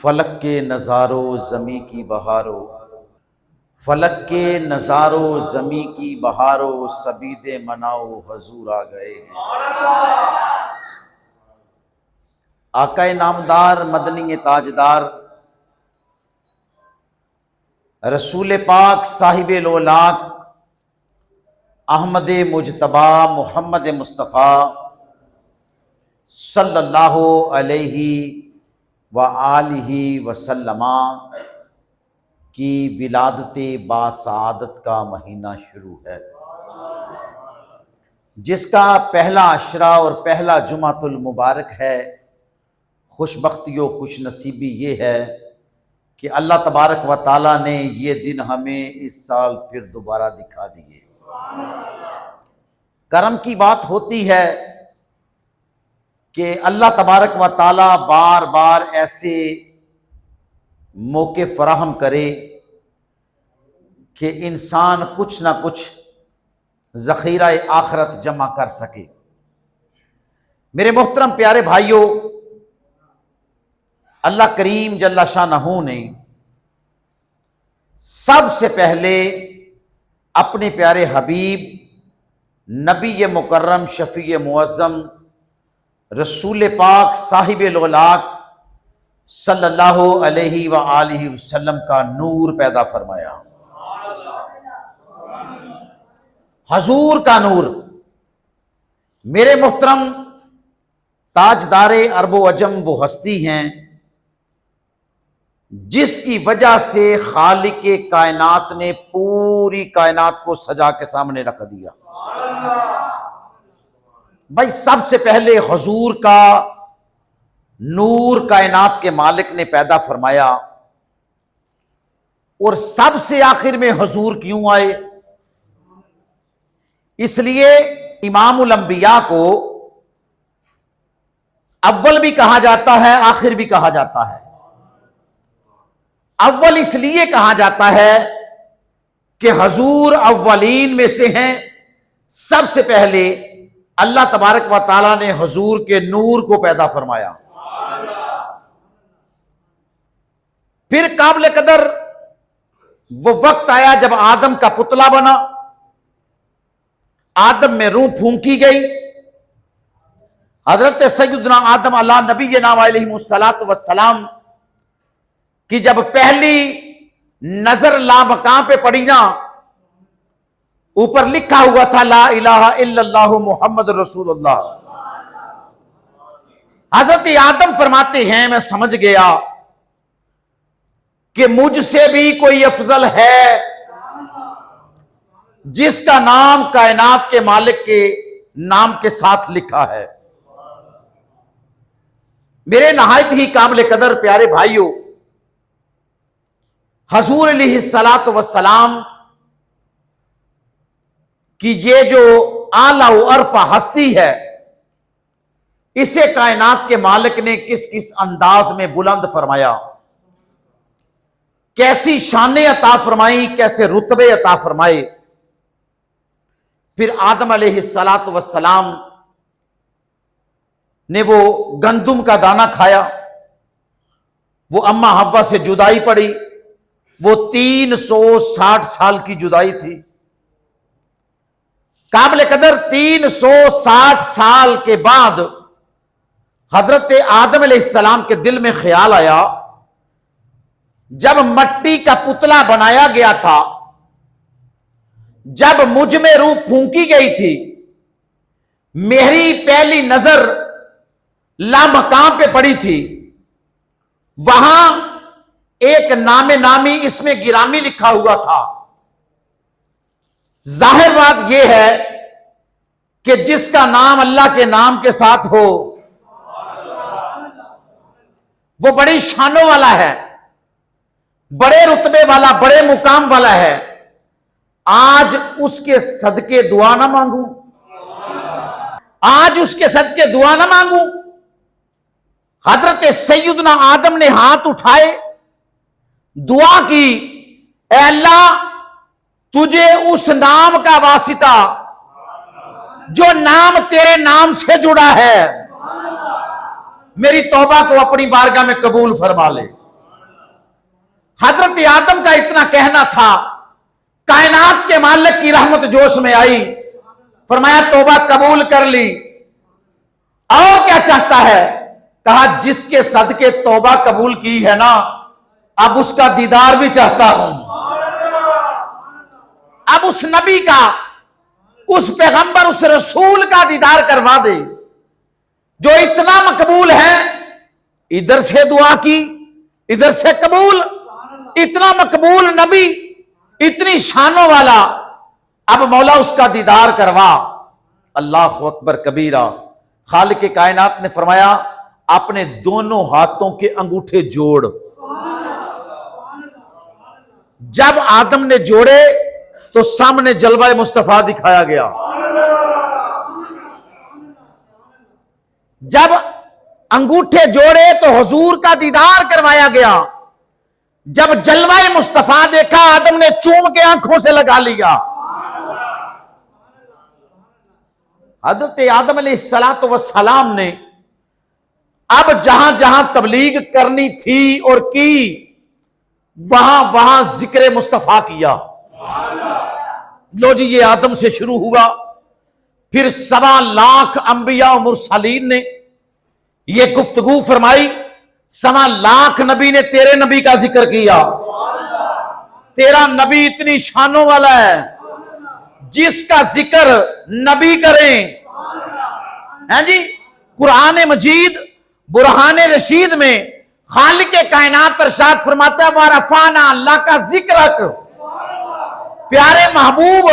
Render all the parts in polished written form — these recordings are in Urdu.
فلک کے نظارو زمیں کی بہارو، فلک کے نظارو زمیں کی بہارو، سبید مناؤ حضور آ گئے ہیں۔ آقا نامدار مدنی تاجدار رسول پاک صاحب لولاک احمد مجتبی محمد مصطفیٰ صلی اللہ علیہ وآلہ وسلم کی ولادت باسعادت کا مہینہ شروع ہے، جس کا پہلا عشرہ اور پہلا جمعۃ المبارک ہے۔ خوش بختی و خوش نصیبی یہ ہے کہ اللہ تبارک و تعالیٰ نے یہ دن ہمیں اس سال پھر دوبارہ دکھا دیے۔ کرم کی بات ہوتی ہے کہ اللہ تبارک و تعالیٰ بار بار ایسے موقع فراہم کرے کہ انسان کچھ نہ کچھ ذخیرہ آخرت جمع کر سکے۔ میرے محترم پیارے بھائیوں، اللہ کریم جل شانہ نے سب سے پہلے اپنے پیارے حبیب نبی مکرم شفیع معظم رسول پاک صاحب لولاک صلی اللہ علیہ وآلہ وسلم کا نور پیدا فرمایا، حضور کا نور۔ میرے محترم تاجدار عرب و عجم وہ ہستی ہیں جس کی وجہ سے خالق کائنات نے پوری کائنات کو سجا کے سامنے رکھ دیا۔ بھائی سب سے پہلے حضور کا نور کائنات کے مالک نے پیدا فرمایا، اور سب سے آخر میں حضور کیوں آئے؟ اس لیے امام الانبیاء کو اول بھی کہا جاتا ہے، آخر بھی کہا جاتا ہے۔ اول اس لیے کہا جاتا ہے کہ حضور اولین میں سے ہیں۔ سب سے پہلے اللہ تبارک و تعالیٰ نے حضور کے نور کو پیدا فرمایا، پھر قابل قدر وہ وقت آیا جب آدم کا پتلا بنا، آدم میں روح پھونکی گئی۔ حضرت سیدنا آدم علیہ نبینا علیہ الصلاۃ والسلام کی جب پہلی نظر لامکاں پہ پڑی نا، اوپر لکھا ہوا تھا لا الہ الا اللہ محمد رسول اللہ۔ حضرت آدم فرماتے ہیں میں سمجھ گیا کہ مجھ سے بھی کوئی افضل ہے جس کا نام کائنات کے مالک کے نام کے ساتھ لکھا ہے۔ میرے نہایت ہی قابل قدر پیارے بھائیوں، حضور علیہ الصلاۃ والسلام کی یہ جو اعلیٰ و ارفع ہستی ہے، اسے کائنات کے مالک نے کس کس انداز میں بلند فرمایا، کیسی شانیں عطا فرمائی، کیسے رتبے عطا فرمائے۔ پھر آدم علیہ الصلاۃ والسلام نے وہ گندم کا دانہ کھایا، وہ اماں حوا سے جدائی پڑی، وہ 360 سال کی جدائی تھی۔ قابل قدر 360 سال کے بعد حضرت آدم علیہ السلام کے دل میں خیال آیا، جب مٹی کا پتلا بنایا گیا تھا، جب مجھ میں روح پھونکی گئی تھی، میری پہلی نظر لامکان پہ پڑی تھی، وہاں ایک نام نامی اس میں گرامی لکھا ہوا تھا۔ ظاہر بات یہ ہے کہ جس کا نام اللہ کے نام کے ساتھ ہو وہ بڑی شانوں والا ہے، بڑے رتبے والا، بڑے مقام والا ہے۔ آج اس کے صدقے دعا نہ مانگوں، آج اس کے صدقے دعا نہ مانگوں۔ حضرت سیدنا آدم نے ہاتھ اٹھائے، دعا کی، اے اللہ تجھے اس نام کا واسطہ جو نام تیرے نام سے جڑا ہے، میری توبہ کو اپنی بارگاہ میں قبول فرما لے۔ حضرت آدم کا اتنا کہنا تھا، کائنات کے مالک کی رحمت جوش میں آئی، فرمایا توبہ قبول کر لی، اور کیا چاہتا ہے؟ کہا جس کے صدقے توبہ قبول کی ہے نا، اب اس کا دیدار بھی چاہتا ہوں، اب اس نبی کا، اس پیغمبر، اس رسول کا دیدار کروا دے جو اتنا مقبول ہے۔ ادھر سے دعا کی، ادھر سے قبول، اتنا مقبول نبی، اتنی شانوں والا، اب مولا اس کا دیدار کروا۔ اللہ اکبر کبیرہ۔ خالق کائنات نے فرمایا اپنے دونوں ہاتھوں کے انگوٹھے جوڑ۔ جب آدم نے جوڑے تو سامنے جلوہ مصطفیٰ دکھایا گیا، جب انگوٹھے جوڑے تو حضور کا دیدار کروایا گیا، جب جلوہ مصطفیٰ دیکھا آدم نے چوم کے آنکھوں سے لگا لیا۔ حضرت آدم علیہ السلام نے اب جہاں جہاں تبلیغ کرنی تھی اور کی، وہاں وہاں ذکر مصطفیٰ کیا۔ لو جی، یہ آدم سے شروع ہوا، پھر 1.25 لاکھ انبیاء و مرسلین نے یہ گفتگو فرمائی، 1.25 لاکھ نبی نے تیرے نبی کا ذکر کیا۔ تیرا نبی اتنی شانوں والا ہے، جس کا ذکر نبی کریں، ہیں جی۔ قرآن مجید برہان رشید میں خالق کائنات ارشاد فرماتا ہے وَرَفَعْنَا لَكَ ذِكْرَكَ، پیارے محبوب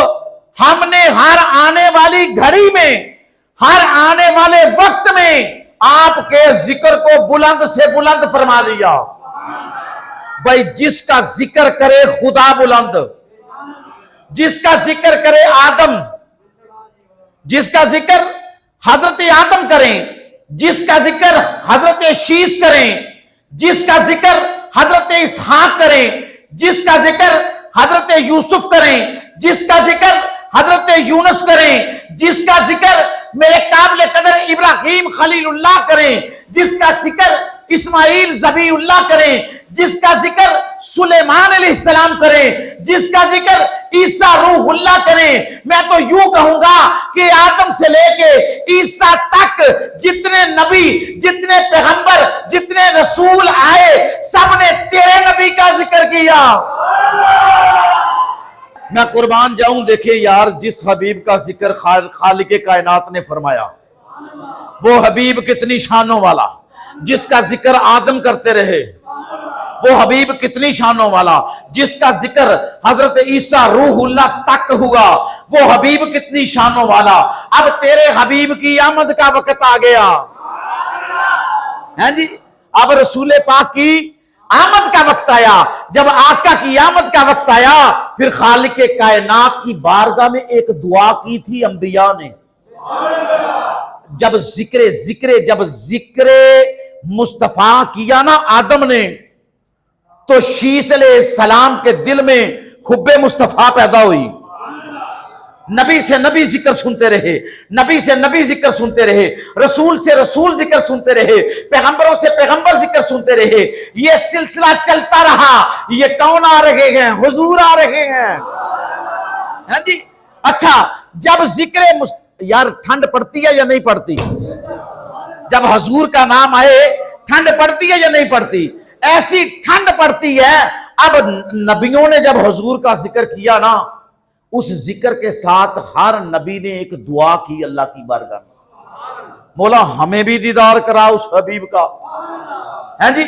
ہم نے ہر آنے والی گھڑی میں، ہر آنے والے وقت میں آپ کے ذکر کو بلند سے بلند فرما دیا۔ بھائی جس کا ذکر کرے خدا بلند، جس کا ذکر کرے آدم، جس کا ذکر حضرت آدم کریں، جس کا ذکر حضرت شیس کریں، جس کا ذکر حضرت اسحاق کریں، جس کا ذکر حضرت یوسف کریں، جس کا ذکر حضرت یونس کریں، جس کا ذکر میرے قابل قدر ابراہیم خلیل اللہ کریں، جس کا ذکر اسماعیل ذبی اللہ کریں، جس کا ذکر سلیمان علیہ السلام کریں، جس کا ذکر عیسیٰ روح اللہ کریں، میں تو یوں کہوں گا کہ آدم سے لے کے عیسیٰ تک جتنے نبی، جتنے پیغمبر، جتنے رسول آئے، سب نے تیرے نبی کا ذکر کیا۔ میں قربان جاؤں، دیکھیں یار، جس حبیب کا ذکر خالق کائنات نے فرمایا، وہ حبیب کتنی شانوں والا، جس کا ذکر آدم کرتے رہے، وہ حبیب کتنی شانوں والا، جس کا ذکر حضرت عیسیٰ روح اللہ تک ہوا، وہ حبیب کتنی شانوں والا۔ اب تیرے حبیب کی آمد کا وقت آ گیا ہے جی، اب رسول پاک کی آمد کا وقت آیا۔ جب آقا کی آمد کا وقت آیا، پھر خالق کائنات کی بارگاہ میں ایک دعا کی تھی انبیاء نے۔ جب ذکر مصطفیٰ کیا نا آدم نے، تو شیس علیہ السلام کے دل میں حب مصطفیٰ پیدا ہوئی۔ نبی سے نبی ذکر سنتے رہے، نبی سے نبی ذکر سنتے رہے، رسول سے رسول ذکر سنتے رہے، پیغمبروں سے پیغمبر ذکر سنتے رہے۔ یہ سلسلہ چلتا رہا۔ یہ کون آ رہے ہیں؟ حضور آ رہے ہیں، ہاں جی۔ اچھا، جب ذکر یار ٹھنڈ پڑتی ہے یا نہیں پڑتی؟ جب حضور کا نام آئے ٹھنڈ پڑتی ہے یا نہیں پڑتی؟ ایسی ٹھنڈ پڑتی ہے۔ اب نبیوں نے جب حضور کا ذکر کیا نا، اس ذکر کے ساتھ ہر نبی نے ایک دعا کی اللہ کی بارگاہ میں، مولا ہمیں بھی دیدار کرا اس حبیب کا، ہیں جی،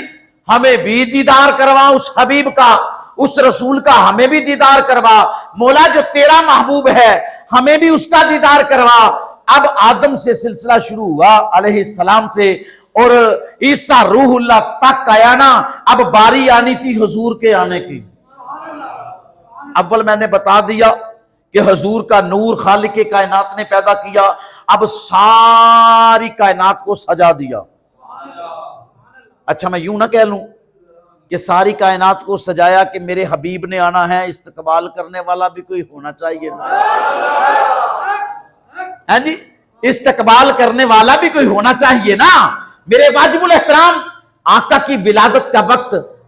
ہمیں بھی دیدار کروا اس حبیب کا، اس رسول کا ہمیں بھی دیدار کروا، مولا جو تیرا محبوب ہے ہمیں بھی اس کا دیدار کروا۔ اب آدم سے سلسلہ شروع ہوا علیہ السلام سے، اور عیسیٰ روح اللہ تک آیا نا، اب باری آنی تھی حضور کے آنے کی۔ اول میں نے بتا دیا کہ حضور کا نور خالق کائنات نے پیدا کیا، اب ساری کائنات کو سجا دیا۔ اچھا، میں یوں نہ کہہ لوں کہ ساری کائنات کو سجایا کہ میرے حبیب نے آنا ہے، استقبال کرنے والا بھی کوئی ہونا چاہیے نا، جی، استقبال کرنے والا بھی کوئی ہونا چاہیے نا۔ میرے واجب الاحترام، آقا کی ولادت کا وقت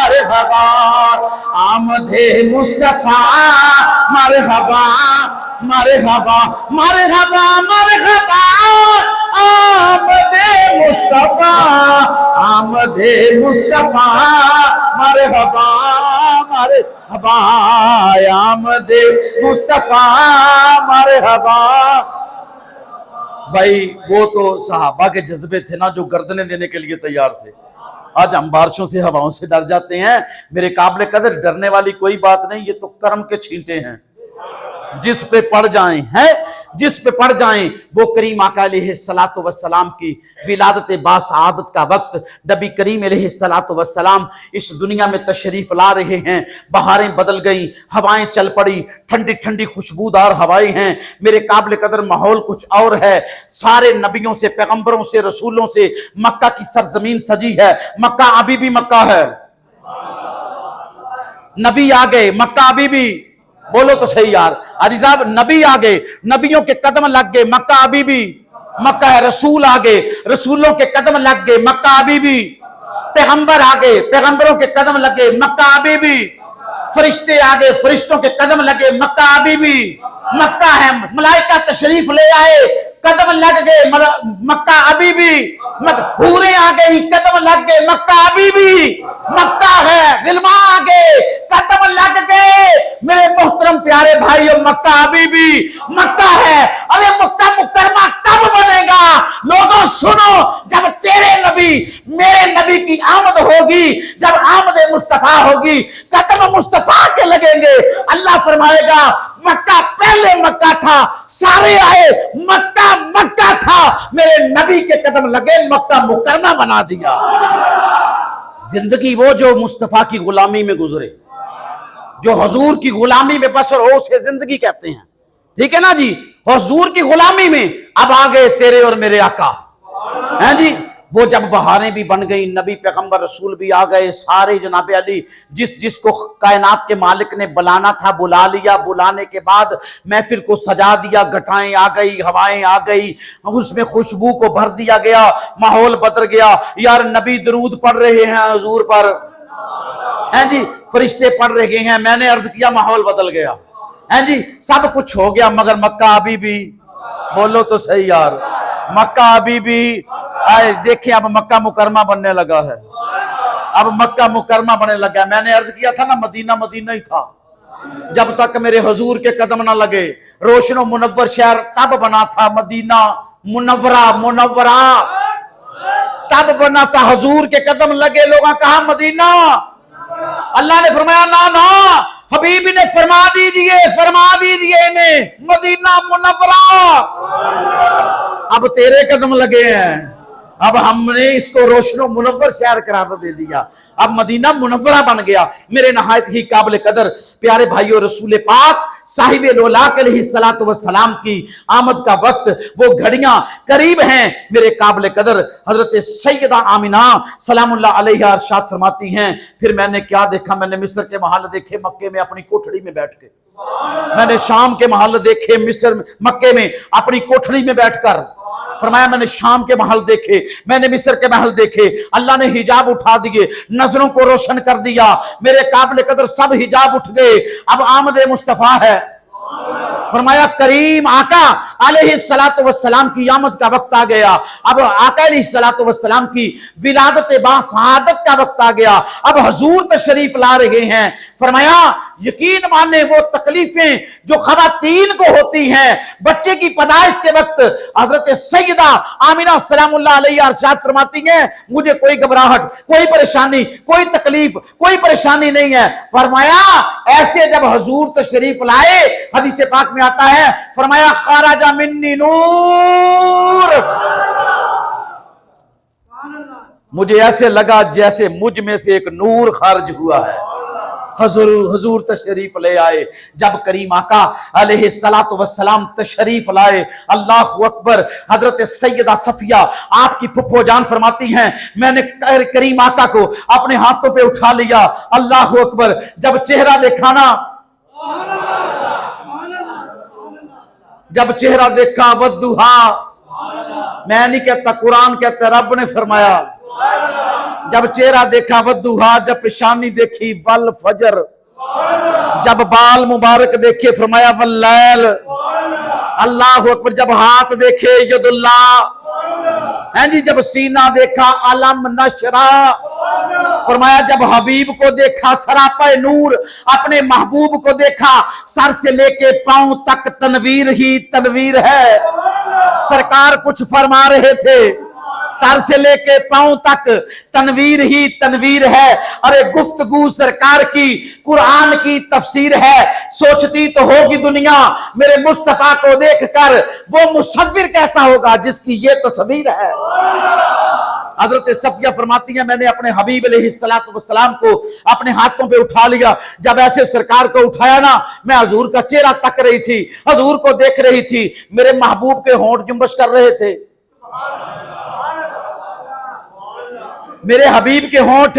مرحبا آمد مصطفیٰ مرحبا مرحبا مرحبا مرحبا آمد مصطفیٰ آمد مصطفیٰ مرحبا مرحبا آمد مصطفیٰ مرحبا۔ بھائی وہ تو صحابہ کے جذبے تھے نا جو گردنیں دینے کے لیے تیار تھے۔ آج ہم بارشوں سے ہواؤں سے ڈر جاتے ہیں، میرے قابل قدر ڈرنے والی کوئی بات نہیں، یہ تو کرم کے چھینٹے ہیں، جس پہ پڑ جائیں ہیں جس پہ پڑ جائیں وہ کریم آقا علیہ السلام کی ولادت باسعادت کا وقت، نبی کریم علیہ السلام اس دنیا میں تشریف لا رہے ہیں، بہاریں بدل گئیں، ہوائیں چل پڑی، ٹھنڈی ٹھنڈی خوشبودار ہوائیں ہیں، میرے قابل قدر ماحول کچھ اور ہے، سارے نبیوں سے پیغمبروں سے رسولوں سے مکہ کی سرزمین سجی ہے، مکہ ابھی بھی مکہ ہے، نبی آ گئے، مکہ ابھی بھی، بولو تو صحیح یار علی صاحب، نبی آگے، نبیوں کے قدم لگ گئے، مکہ ابھی بھی مکہ ہے، رسول آگے، رسولوں کے قدم لگ گئے، مکہ ابھی بھی، پیغمبر آگے، پیغمبروں کے قدم لگے، مکہ ابھی بھی، فرشتے آگے، فرشتوں کے قدم لگے، مکہ ابھی بھی مکہ ہے، ملائکہ تشریف لے آئے، قدم لگ گئے، مکہ ابھی بھی، حوریں آ گئی، قدم لگ گئے، مکہ ابھی بھی مکہ ہے، غلمان آ گئے، قدم لگ گئے، میرے محترم پیارے بھائیو، مکہ ابھی بھی مکہ ہے۔ ارے مکہ مکرمہ کب بنے گا؟ لوگوں سنو، جب تیرے نبی میرے نبی کی آمد ہوگی، جب آمد مصطفیٰ ہوگی، قدم مصطفیٰ کے لگیں گے، اللہ فرمائے گا مکہ پہلے مکہ تھا، سارے آئے، مکہ مکہ تھا، میرے نبی کے قدم لگے، مکہ مکرمہ بنا دیا۔ زندگی وہ جو مصطفیٰ کی غلامی میں گزرے، جو حضور کی غلامی میں بسر ہو، اسے زندگی کہتے ہیں، ٹھیک ہے نا جی؟ حضور کی غلامی میں اب آگئے تیرے اور میرے آقا ہیں جی، وہ جب بہاریں بھی بن گئی، نبی پیغمبر رسول بھی آ گئے، سارے جناب علی جس کو کائنات کے مالک نے بلانا تھا بلا لیا، بلانے کے بعد محفل کو سجا دیا، گھٹائیں آ گئی، ہوائیں آ گئی، اس میں خوشبو کو بھر دیا گیا، ماحول بدل گیا، یار نبی درود پڑھ رہے ہیں حضور پر، ہیں جی، فرشتے پڑھ رہے ہیں، میں نے عرض کیا ماحول بدل گیا، ہیں جی، سب کچھ ہو گیا، مگر مکہ ابھی بھی، بولو تو صحیح یار، مکہ ابھی بھی، آئے دیکھیں اب مکہ مکرمہ بننے لگا ہے، اب مکہ مکرمہ بننے لگا ہے۔ میں نے عرض کیا تھا نا مدینہ مدینہ ہی تھا، جب تک میرے حضور کے قدم نہ لگے، روشن و منور شہر تب بنا تھا، مدینہ منورہ منورہ تب بنا تھا، حضور کے قدم لگے، لوگاں کہا مدینہ، اللہ نے فرمایا نا حبیب نے فرما دیجئے انہیں مدینہ منورہ، اب تیرے قدم لگے ہیں، اب ہم نے اس کو روشن و منور شہر قرار دے دیا، اب مدینہ منورہ بن گیا۔ میرے نہایت ہی قابل قدر پیارے بھائیو، رسول پاک صاحب لولاک علیہ السلام کی آمد کا وقت، وہ گھڑیاں قریب ہیں، میرے قابل قدر حضرت سیدہ آمینہ سلام اللہ علیہ ارشاد فرماتی ہیں، پھر میں نے کیا دیکھا، میں نے مصر کے محل دیکھے مکے میں اپنی کوٹھڑی میں بیٹھ کے، میں نے شام کے محل دیکھے مکے میں اپنی کوٹھڑی میں بیٹھ کر، فرمایا میں نے شام کے محل دیکھے، میں نے مصر کے محل دیکھے، اللہ نے حجاب اٹھا دیے، نظروں کو روشن کر دیا، میرے قابل قدر سب حجاب اٹھ گئے، اب آمد مصطفیٰ ہے، فرمایا کریم آقا علیہ السلام کی آمد کا وقت آ گیا، اب آقا علیہ السلام کی ولادت باسعادت کا وقت آ گیا، اب حضور تشریف لا رہے ہیں، فرمایا یقین مانے وہ تکلیفیں جو خواتین کو ہوتی ہیں بچے کی پیدائش کے وقت، حضرت سیدہ آمینہ سلام اللہ علیہ ارشاد فرماتی ہیں مجھے کوئی گھبراہٹ، کوئی پریشانی، کوئی تکلیف، کوئی پریشانی نہیں ہے، فرمایا ایسے جب حضور تشریف لائے، حدیث پاک میں آتا ہے، فرمایا خرج منی نور، مجھے ایسے لگا جیسے مجھ میں سے ایک نور خارج ہوا ہے، حضور تشریف لے آئے، جب کریم آقا علیہ السلام تشریف لائے، اللہ اکبر، حضرت سیدہ صفیہ آپ کی پھپھو جان فرماتی ہیں میں نے کریم آقا کو اپنے ہاتھوں پہ اٹھا لیا، اللہ اکبر، جب چہرہ دیکھا نا، جب چہرہ دیکھا ودھا، میں نہیں کہتا قرآن کہتا رب نے فرمایا جب چہرہ دیکھا ودوہا، جب پیشانی دیکھی ول فجر، جب بال مبارک دیکھے فرمایا واللیل، اللہ اکبر، جب ہاتھ دیکھے ید اللہ، جی جب سینہ دیکھا علم نشرہ، فرمایا جب حبیب کو دیکھا سراپا نور، اپنے محبوب کو دیکھا سر سے لے کے پاؤں تک تنویر ہی تنویر ہے۔ سرکار کچھ فرما رہے تھے، سر سے لے کے پاؤں تک تنویر ہی تنویر ہے۔ ارے گفتگو سرکار کی قرآن کی تفسیر ہے، سوچتی تو ہوگی دنیا میرے مصطفیٰ کو دیکھ کر وہ مصور کیسا ہوگا جس کی یہ تصویر ہے۔ حضرت صفیہ فرماتی ہیں میں نے اپنے حبیب علیہ السلام کو اپنے ہاتھوں پہ اٹھا لیا، جب ایسے سرکار کو اٹھایا نا میں حضور کا چہرہ تک رہی تھی، حضور کو دیکھ رہی تھی، میرے محبوب کے ہونٹ جنبش کر رہے تھے، میرے حبیب کے ہونٹ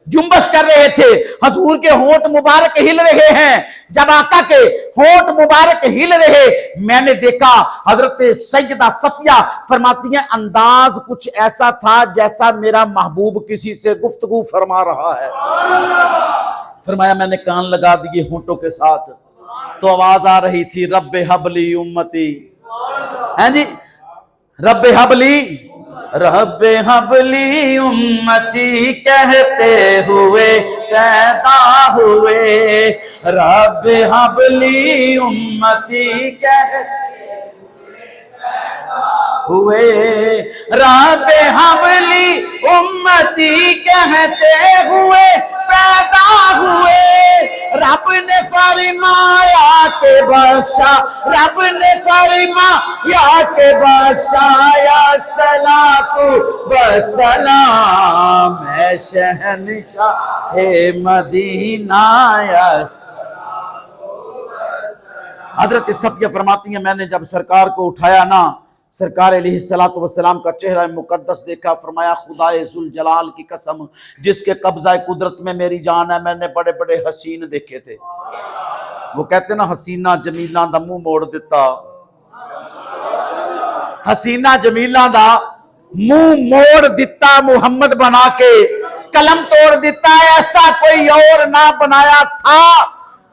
جنبش کر رہے تھے، حضور کے ہونٹ مبارک ہل رہے ہیں۔ جب آقا کے ہونٹ مبارک ہل رہے میں نے دیکھا، حضرت سیدہ صفیہ فرماتی ہیں انداز کچھ ایسا تھا جیسا میرا محبوب کسی سے گفتگو فرما رہا ہے۔ فرمایا میں نے کان لگا دیے ہونٹوں کے ساتھ تو آواز آ رہی تھی رب حبلی امتی، ہیں جی رب حبلی، رب حبلی امتی کہتے ہوئے پیدا ہوئے، رب حبلی امتی کہتے ہوئے، رب حبلی امتی کہتے ہوئے پیدا ہوئے، رب نے فرمایا کہ بخشا، رب نے فرمایا کہ بخشایا صلاۃ و سلام ہے شہنشاہ مدینہ یا۔ حضرت صفیہ فرماتی ہیں میں نے جب سرکار کو اٹھایا نا، سرکار علیہ السلام کا چہرہ مقدس دیکھا، فرمایا خدائے ذوالجلال کی قسم جس کے قبضہ قدرت میں میری جان ہے، میں نے بڑے بڑے حسین دیکھے تھے، وہ کہتے نا حسینہ جمیلہ دا منہ موڑ دیتا، حسینہ جمیلہ دا منہ موڑ دیتا محمد بنا کے، قلم توڑ دیتا، ایسا کوئی اور نہ بنایا تھا،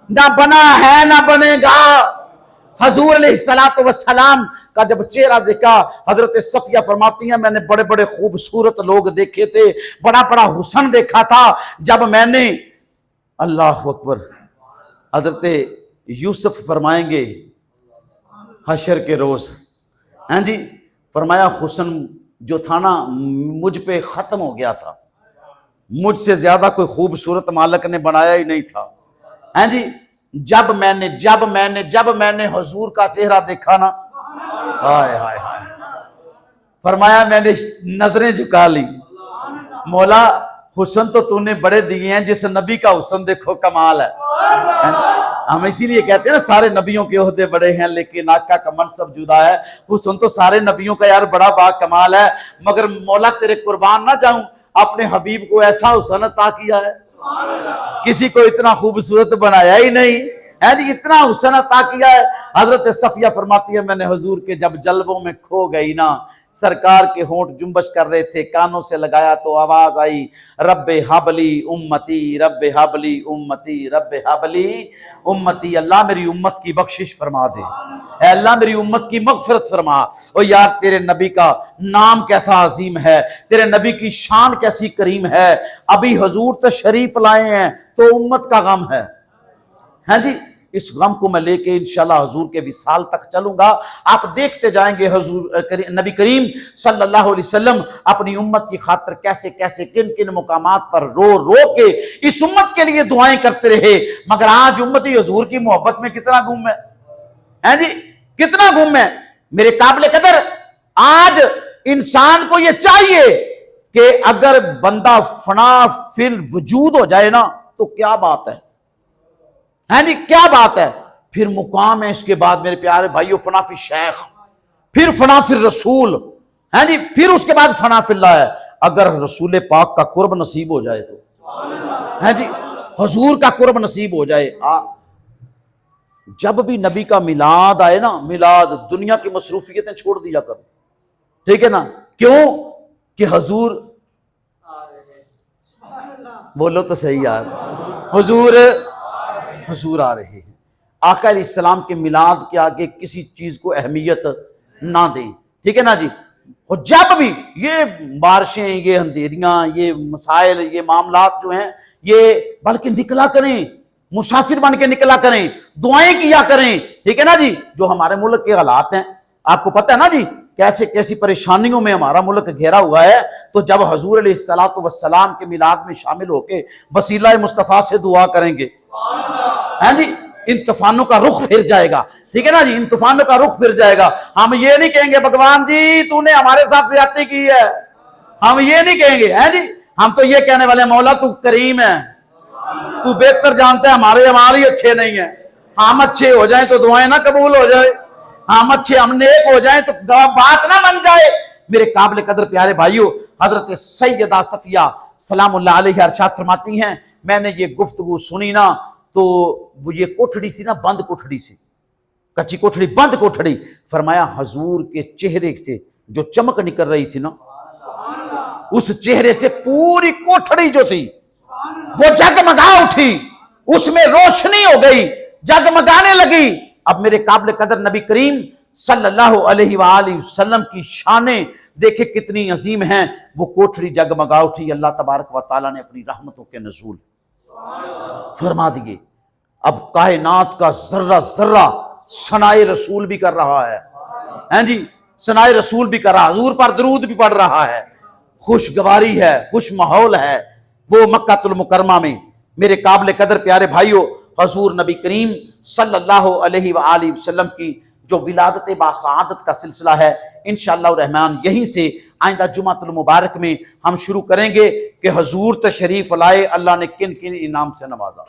نہ بنا ہے نہ بنے گا۔ حضور علیہ السلام کا جب چہرہ دیکھا، حضرت صفیہ فرماتی ہیں میں نے بڑے بڑے خوبصورت لوگ دیکھے تھے، بڑا بڑا حسن دیکھا تھا، جب میں نے اللہ اکبر، حضرت یوسف فرمائیں گے حشر کے روز، ہیں جی فرمایا حسن جو تھا نا مجھ پہ ختم ہو گیا تھا، مجھ سے زیادہ کوئی خوبصورت مالک نے بنایا ہی نہیں تھا، ہیں جی جب میں نے حضور کا چہرہ دیکھا نا، ہائے ہائے ہائے، فرمایا میں نے نظریں جھکا لی، مولا حسن تو نے بڑے دیے ہیں، جس نبی کا حسن دیکھو کمال ہے۔ ہم اسی لیے کہتے ہیں نا سارے نبیوں کے عہدے بڑے ہیں لیکن آقا کا منصب جدا ہے، حسن تو سارے نبیوں کا یار بڑا با کمال ہے، مگر مولا تیرے قربان نہ جاؤں، اپنے حبیب کو ایسا حسن عطا کیا ہے، کسی کو اتنا خوبصورت بنایا ہی نہیں ہے، اتنا حسن عطا کیا ہے۔ حضرت صفیہ فرماتی ہے میں نے حضور کے جب جلووں میں کھو گئی نا، سرکار کے ہونٹ جنبش کر رہے تھے، کانوں سے لگایا تو آواز آئی رب حبلی امتی، رب حبلی امتی، رب حبلی امتی، اللہ میری امت کی بخشش فرما دے، اے اللہ میری امت کی مغفرت فرما۔ او یار تیرے نبی کا نام کیسا عظیم ہے، تیرے نبی کی شان کیسی کریم ہے، ابھی حضور تشریف لائے ہیں تو امت کا غم ہے، ہاں جی اس غم کو میں لے کے انشاءاللہ حضور کے وصال تک چلوں گا، آپ دیکھتے جائیں گے حضور نبی کریم صلی اللہ علیہ وسلم اپنی امت کی خاطر کیسے کیسے کن کن مقامات پر رو رو کے اس امت کے لیے دعائیں کرتے رہے، مگر آج امتی حضور کی محبت میں کتنا گم ہے، جی کتنا گم ہے میرے قابل قدر۔ آج انسان کو یہ چاہیے کہ اگر بندہ فنا فی الوجود ہو جائے نا تو کیا بات ہے، جی کیا بات ہے، پھر مقام ہے اس کے بعد میرے پیارے بھائیو فنا فی شیخ، پھر فنا فی رسول، جی پھر اس کے بعد فنا فی اللہ ہے۔ اگر رسول پاک کا قرب نصیب ہو جائے تو، جی حضور کا قرب نصیب ہو جائے، جب بھی نبی کا میلاد آئے نا، میلاد دنیا کی مصروفیتیں چھوڑ دیا کرو، ٹھیک ہے نا، کیوں کہ حضور بولو تو صحیح یار، حضور آ رہے ہیں۔ آقا علیہ السلام کے میلاد کے آگے کسی چیز کو اہمیت نہ دیں، ٹھیک ہے نا جی۔ اور جب بھی یہ بارشیں، یہ اندھیریاں، یہ مسائل، یہ معاملات جو ہیں، یہ بلکہ نکلا کریں، مسافر بن کے نکلا کریں، دعائیں کیا کریں، ٹھیک ہے نا جی۔ جو ہمارے ملک کے حالات ہیں آپ کو پتہ ہے نا جی، کیسے کیسی پریشانیوں میں ہمارا ملک گھیرا ہوا ہے، تو جب حضور علیہ الصلوۃ والسلام کے میلاد میں شامل ہو کے وسیلہ مصطفیٰ سے دعا کریں گے، ہاں جی، ان طوفانوں کا رخ پھر جائے گا، ٹھیک ہے نا جی، ان طوفانوں کا رخ پھر جائے گا۔ ہم یہ نہیں کہیں گے بھگوان جی تو نے ہمارے ساتھ زیادتی کی ہے، ہم یہ نہیں کہیں گے، ہیں جی، ہم تو یہ کہنے والے مولا تو کریم ہے، تو بہتر جانتا ہے ہمارے اچھے نہیں ہیں، ہم اچھے ہو جائیں تو دعائیں نہ قبول ہو جائے، ہم نیک ہو جائیں تو بات نہ بن جائے۔ میرے قابل قدر پیارے بھائیو، حضرت سیدہ صفیہ سلام اللہ علیہ ارشاد فرماتی ہیں، میں نے یہ گفتگو سنی نا تو وہ یہ کوٹھڑی تھی نا، بند کوٹھڑی سی، کچی کوٹھڑی، بند کوٹھڑی، فرمایا حضور کے چہرے سے جو چمک نکل رہی تھی نا، اس چہرے سے پوری کوٹھڑی جو تھی وہ جگمگا اٹھی، اس میں روشنی ہو گئی، جگمگانے لگی۔ اب میرے قابل قدر نبی کریم صلی اللہ علیہ وآلہ وسلم کی شانیں دیکھے کتنی عظیم ہیں، وہ کوٹھڑی جگمگا اٹھی، اللہ تبارک و تعالیٰ نے اپنی رحمتوں کے نزول فرما دیے۔ اب کائنات کا ذرہ ذرہ ثنائے رسول بھی کر رہا ہے، ہیں جی، ثنائے رسول بھی کر رہا ہے، حضور پر درود بھی پڑھ رہا ہے، خوشگواری ہے، خوش ماحول ہے وہ مکہ المکرمہ میں۔ میرے قابل قدر پیارے بھائیو، حضور نبی کریم صلی اللہ علیہ وآلہ وسلم کی جو ولادت باسعادت کا سلسلہ ہے، انشاءاللہ الرحمن یہیں سے آئندہ جمعہ المبارک میں ہم شروع کریں گے کہ حضور تشریف لائے، اللہ نے کن کن انعام سے نوازا۔